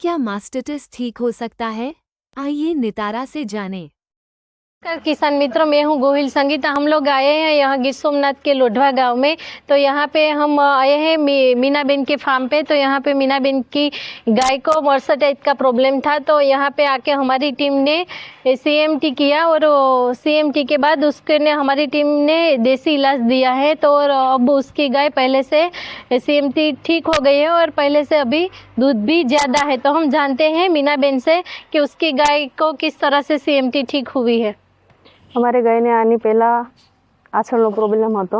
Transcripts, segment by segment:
क्या मास्टिटिस ठीक हो सकता है? आइए नितारा से जानें। किसान मित्रों, मैं हूँ गोहिल संगीता। हम लोग आए हैं यहाँ गिर सोमनाथ के लोढवा गांव में। तो यहाँ पे हम आए हैं मीनाबेन के फार्म पे। तो यहाँ पे मीनाबेन की गाय को मर्सराइज का प्रॉब्लम था। तो यहाँ पे आके हमारी टीम ने सीएमटी किया और सीएमटी के बाद उसके ने हमारी टीम ने देसी इलाज दिया है। तो और अब उसकी गाय पहले से सीएमटी ठीक हो गई है और पहले से अभी दूध भी ज़्यादा है। तो हम जानते हैं मीनाबेन से कि उसकी गाय को किस तरह से सीएमटी ठीक हुई है। અમારે ગાયને આની પહેલાં આછળનો પ્રોબ્લેમ હતો,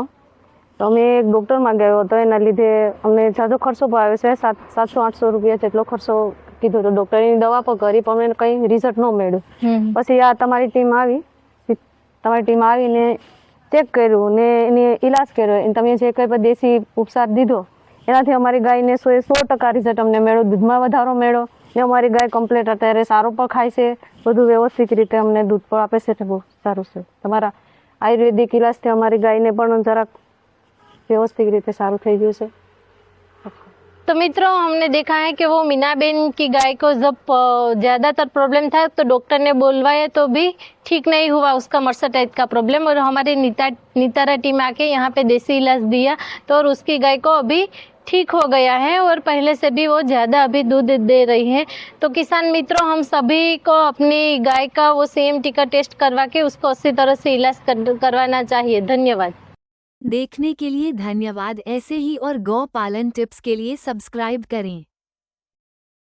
તો અમે એક ડૉક્ટરમાં ગયો હતો. એના લીધે અમને ઝાઝો ખર્ચો પણ આવે છે. 700-800 રૂપિયા જેટલો ખર્ચો કીધો હતો ડૉક્ટરે. એની દવા પણ કરી પણ અમને કંઈ રિઝલ્ટ ન મળ્યું. પછી આ તમારી ટીમ આવીને ચેક કર્યું ને એની ઇલાજ કર્યો. તમે જે કંઈ પણ દેશી ઉપચાર દીધો એનાથી અમારી ગાયને 100% રિઝલ્ટ અમને મળ્યો. દૂધમાં વધારો મળ્યો ને અમારી ગાય કમ્પ્લીટ અત્યારે સારું પણ ખાય છે. બધું વ્યવસ્થિત રીતે અમને દૂધ પણ આપે છે. બહુ સારું છે. તમારા આયુર્વેદિક ઇલાજથી અમારી ગાયને પણ જરાક व्यवस्थित रीते सारू થઈ ગયું છે। तो मित्रों, हमने देखा है कि वो मीनाबेन की गाय को जब ज़्यादातर प्रॉब्लम था तो डॉक्टर ने बोलवाया तो भी ठीक नहीं हुआ उसका मर्सराइज का प्रॉब्लम। और हमारी नितारा टीम आके यहाँ पे देसी इलाज दिया तो और उसकी गाय को अभी ठीक हो गया है और पहले से भी वो ज़्यादा अभी दूध दे रही है। तो किसान मित्रों, हम सभी को अपनी गाय का वो सीएमटी का टेस्ट करवा के उसको अच्छी तरह से इलाज करवाना चाहिए। धन्यवाद। देखने के लिए धन्यवाद। ऐसे ही और गौ पालन टिप्स के लिए सब्सक्राइब करें।